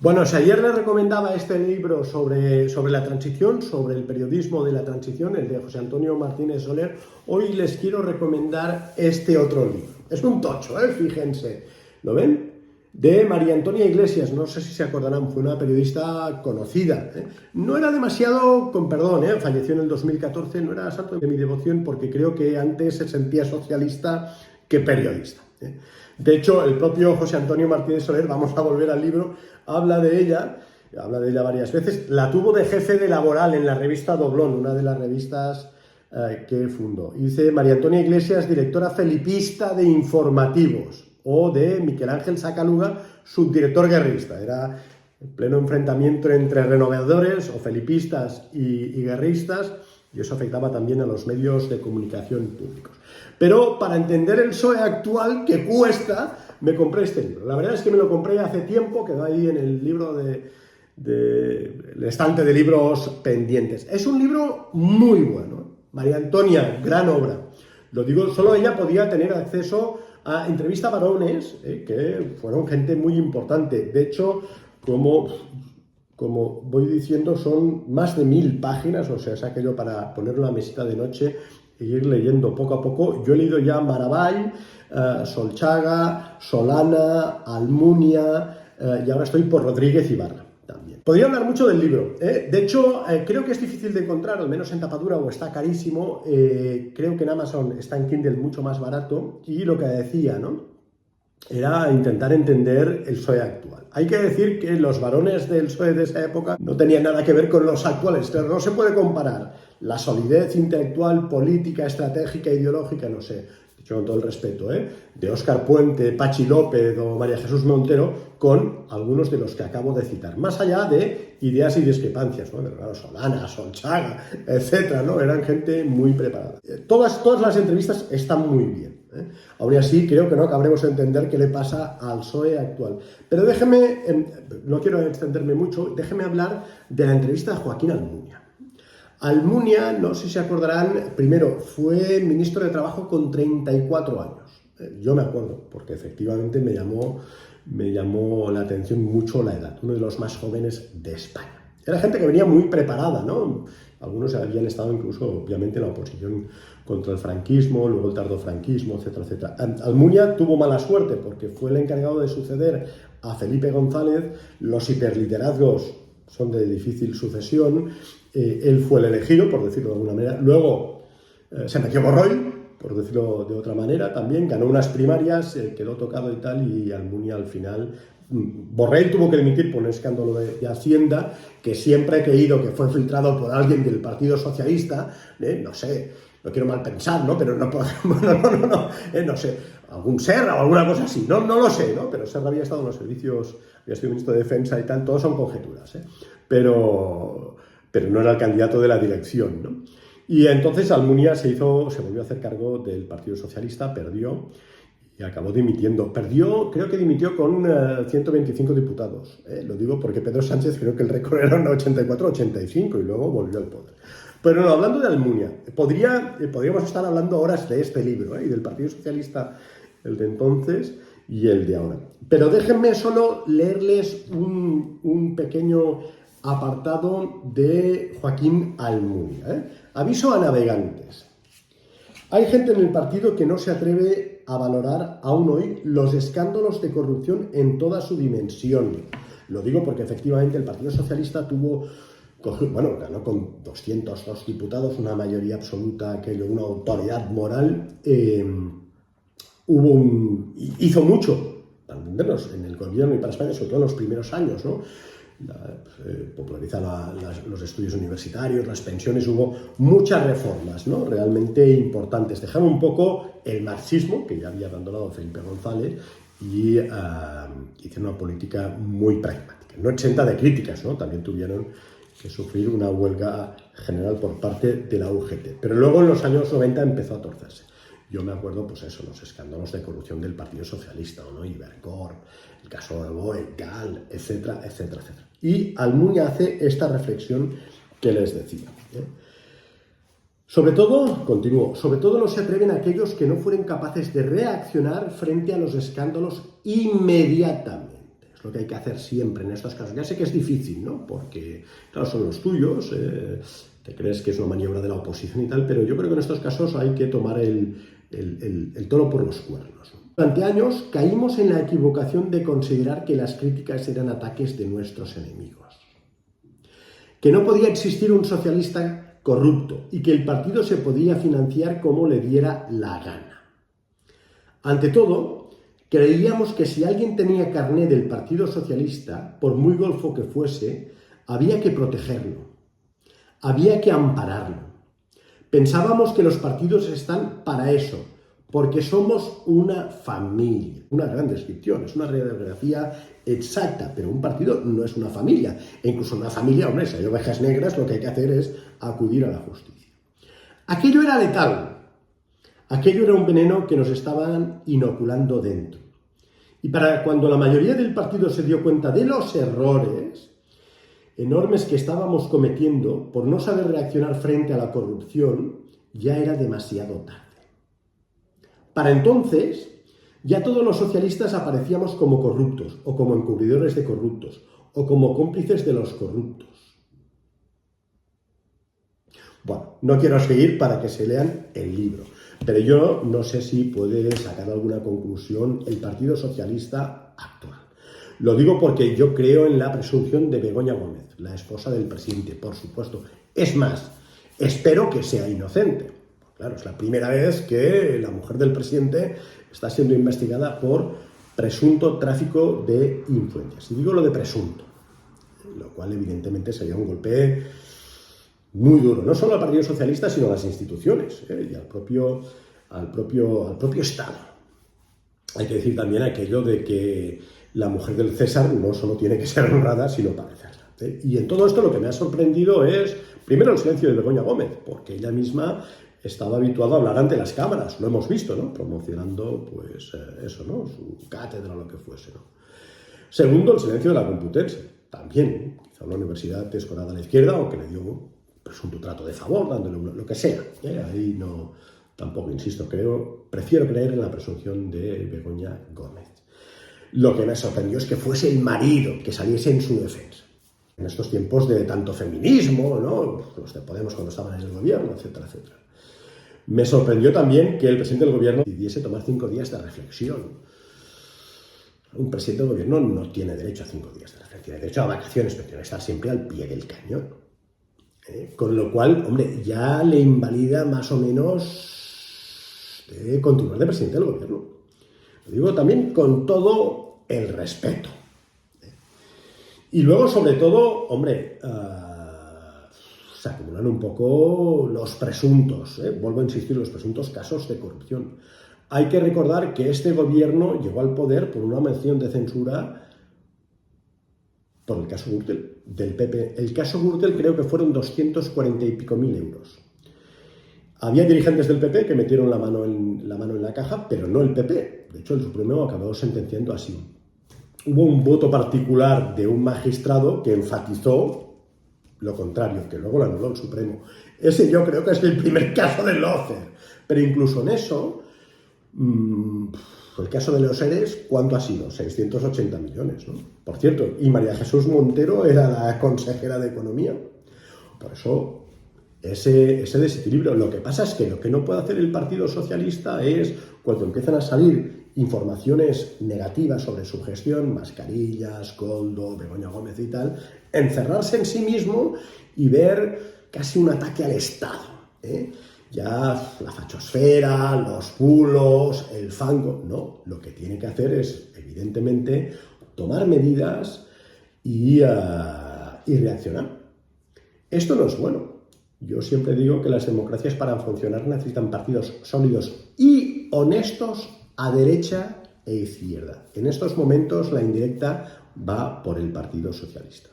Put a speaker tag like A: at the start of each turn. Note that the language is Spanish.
A: Bueno, si ayer les recomendaba este libro sobre la transición, sobre el periodismo de la transición, el de José Antonio Martínez Soler, hoy les quiero recomendar este otro libro. Es un tocho, fíjense, ¿lo ven? De María Antonia Iglesias, no sé si se acordarán, fue una periodista conocida. No era demasiado, con perdón, falleció en el 2014, no era santo de mi devoción porque creo que antes se sentía socialista que periodista. De hecho, el propio José Antonio Martínez Soler, vamos a volver al libro, habla de ella varias veces. La tuvo de jefe de laboral en la revista Doblón, una de las revistas que fundó. Y dice María Antonia Iglesias, directora felipista de informativos, o de Miquel Ángel Sacaluga, subdirector guerrista. Era en pleno enfrentamiento entre renovadores o felipistas y guerristas, y eso afectaba también a los medios de comunicación públicos. Pero para entender el PSOE actual, que cuesta, me compré este libro. La verdad es que me lo compré hace tiempo, quedó ahí en el libro el estante de libros pendientes. Es un libro muy bueno. María Antonia, gran obra. Lo digo, solo ella podía tener acceso a entrevistas a varones, que fueron gente muy importante. De hecho, como voy diciendo, son más de 1000 páginas, o sea, es aquello para ponerlo en la mesita de noche e ir leyendo poco a poco. Yo he leído ya Maravall, Solchaga, Solana, Almunia, y ahora estoy por Rodríguez Ibarra también. Podría hablar mucho del libro. De hecho, creo que es difícil de encontrar, al menos en tapadura, o está carísimo. Creo que en Amazon está en Kindle mucho más barato. Y lo que decía, ¿no?, era intentar entender el PSOE actual. Hay que decir que los varones del PSOE de esa época no tenían nada que ver con los actuales, pero no se puede comparar la solidez intelectual, política, estratégica, ideológica, no sé, dicho con todo el respeto, de Óscar Puente, Pachi López o María Jesús Montero, con algunos de los que acabo de citar, más allá de ideas y discrepancias, ¿no? Pero claro, Solana, Solchaga, etcétera, ¿no? Eran gente muy preparada. Todas las entrevistas están muy bien. Aún así, creo que no acabaremos de entender qué le pasa al PSOE actual. Pero déjeme, no quiero extenderme mucho, déjeme hablar de la entrevista de Joaquín Almunia. Almunia, no sé si se acordarán, primero, fue ministro de Trabajo con 34 años. Yo me acuerdo, porque efectivamente me llamó la atención mucho la edad, uno de los más jóvenes de España. Era gente que venía muy preparada, ¿no? Algunos habían estado incluso, obviamente, en la oposición contra el franquismo, luego el tardofranquismo, etcétera, etcétera. Almunia tuvo mala suerte porque fue el encargado de suceder a Felipe González. Los hiperliderazgos son de difícil sucesión. Él fue el elegido, por decirlo de alguna manera. Luego se metió Borroy, por decirlo de otra manera, también ganó unas primarias, quedó tocado y tal, y Almunia al final... Borrell tuvo que dimitir por un escándalo de Hacienda, que siempre he creído que fue filtrado por alguien del Partido Socialista, no sé, no quiero mal pensar, ¿no? Pero no sé, algún Serra o alguna cosa así, no lo sé, ¿no? Pero Serra había estado en los servicios, había sido ministro de Defensa y tal, todos son conjeturas, pero no era el candidato de la dirección, ¿no? Y entonces Almunia se volvió a hacer cargo del Partido Socialista, perdió, y acabó dimitiendo. Creo que dimitió con 125 diputados. Lo digo porque Pedro Sánchez creo que el récord era un 84-85 y luego volvió al poder. Pero no, hablando de Almunia, podríamos estar hablando horas de este libro y del Partido Socialista, el de entonces y el de ahora. Pero déjenme solo leerles un pequeño apartado de Joaquín Almunia. Aviso a navegantes. Hay gente en el partido que no se atreve a valorar aún hoy los escándalos de corrupción en toda su dimensión. Lo digo porque efectivamente el Partido Socialista ganó con 202 diputados, una mayoría absoluta, una autoridad moral. Hizo mucho, para entendernos, en el gobierno y para España, sobre todo en los primeros años, ¿no? Popularizar los estudios universitarios, las pensiones, hubo muchas reformas, ¿no?, realmente importantes. Dejaron un poco el marxismo, que ya había abandonado Felipe González, y hicieron una política muy pragmática, no exenta de críticas, ¿no? También tuvieron que sufrir una huelga general por parte de la UGT. Pero luego en los años 90 empezó a torcerse. Yo me acuerdo, pues eso, los escándalos de corrupción del Partido Socialista, ¿no? Ibercorp, el caso de BOE, GAL, etcétera, etcétera, etcétera. Y Almunia hace esta reflexión que les decía. Sobre todo no se atreven aquellos que no fueren capaces de reaccionar frente a los escándalos inmediatamente. Es lo que hay que hacer siempre en estos casos. Ya sé que es difícil, ¿no? Porque, claro, son los tuyos, te crees que es una maniobra de la oposición y tal, pero yo creo que en estos casos hay que tomar el toro por los cuernos, ¿no? Durante años caímos en la equivocación de considerar que las críticas eran ataques de nuestros enemigos, que no podía existir un socialista corrupto y que el partido se podía financiar como le diera la gana. Ante todo, creíamos que si alguien tenía carné del Partido Socialista, por muy golfo que fuese, había que protegerlo, había que ampararlo. Pensábamos que los partidos están para eso, porque somos una familia. Una gran descripción, es una radiografía exacta, pero un partido no es una familia. E incluso una familia, hombre, si hay ovejas negras, lo que hay que hacer es acudir a la justicia. Aquello era letal. Aquello era un veneno que nos estaban inoculando dentro. Y para cuando la mayoría del partido se dio cuenta de los errores enormes que estábamos cometiendo por no saber reaccionar frente a la corrupción, ya era demasiado tarde. Para entonces, ya todos los socialistas aparecíamos como corruptos, o como encubridores de corruptos, o como cómplices de los corruptos. Bueno, no quiero seguir para que se lean el libro, pero yo no sé si puede sacar alguna conclusión el Partido Socialista actual. Lo digo porque yo creo en la presunción de Begoña Gómez, la esposa del presidente, por supuesto. Es más, espero que sea inocente. Claro, es la primera vez que la mujer del presidente está siendo investigada por presunto tráfico de influencias. Y digo lo de presunto, lo cual evidentemente sería un golpe muy duro, no solo al Partido Socialista, sino a las instituciones y al propio Estado. Hay que decir también aquello de que la mujer del César no solo tiene que ser honrada, sino parecerla. Y en todo esto lo que me ha sorprendido es, primero, el silencio de Begoña Gómez, porque ella misma estaba habituada a hablar ante las cámaras, lo hemos visto, ¿no? Promocionando, pues, eso, ¿no? Su cátedra o lo que fuese, ¿no? Segundo, el silencio de la Complutense, también, quizá una universidad escorada a la izquierda, o que le dio presunto trato de favor, dándole lo que sea. Ahí no, tampoco, insisto, prefiero creer en la presunción de Begoña Gómez. Lo que me sorprendió es que fuese el marido que saliese en su defensa. En estos tiempos de tanto feminismo, ¿no? Los de Podemos cuando estaban en el gobierno, etcétera, etcétera. Me sorprendió también que el presidente del gobierno decidiese tomar 5 días de reflexión. Un presidente del gobierno no tiene derecho a 5 días de reflexión, tiene derecho a vacaciones, pero tiene que estar siempre al pie del cañón. Con lo cual, hombre, ya le invalida más o menos de continuar de presidente del gobierno. Lo digo también con todo el respeto. Y luego, sobre todo, hombre, se acumulan un poco los presuntos, vuelvo a insistir, los presuntos casos de corrupción. Hay que recordar que este gobierno llegó al poder por una moción de censura por el caso Gürtel, del PP. El caso Gürtel creo que fueron 240 y pico mil euros. Había dirigentes del PP que metieron la mano en la caja, pero no el PP. De hecho, el Supremo acabó sentenciando así. Hubo un voto particular de un magistrado que enfatizó lo contrario, que luego lo anuló el Supremo. Ese yo creo que es el primer caso de Lozer. Pero incluso en eso, el caso de los ERES, ¿cuánto ha sido? 680 millones, ¿no? Por cierto, y María Jesús Montero era la consejera de Economía. Por eso, ese desequilibrio. Lo que pasa es que lo que no puede hacer el Partido Socialista es, cuando empiezan a salir informaciones negativas sobre su gestión, Mascarillas, Koldo, Begoña Gómez y tal, encerrarse en sí mismo y ver casi un ataque al Estado, Ya la fachosfera, los bulos, el fango. No, lo que tiene que hacer es, evidentemente, tomar medidas y reaccionar. Esto no es bueno. Yo siempre digo que las democracias para funcionar necesitan partidos sólidos y honestos a derecha e izquierda. En estos momentos la indirecta va por el Partido Socialista.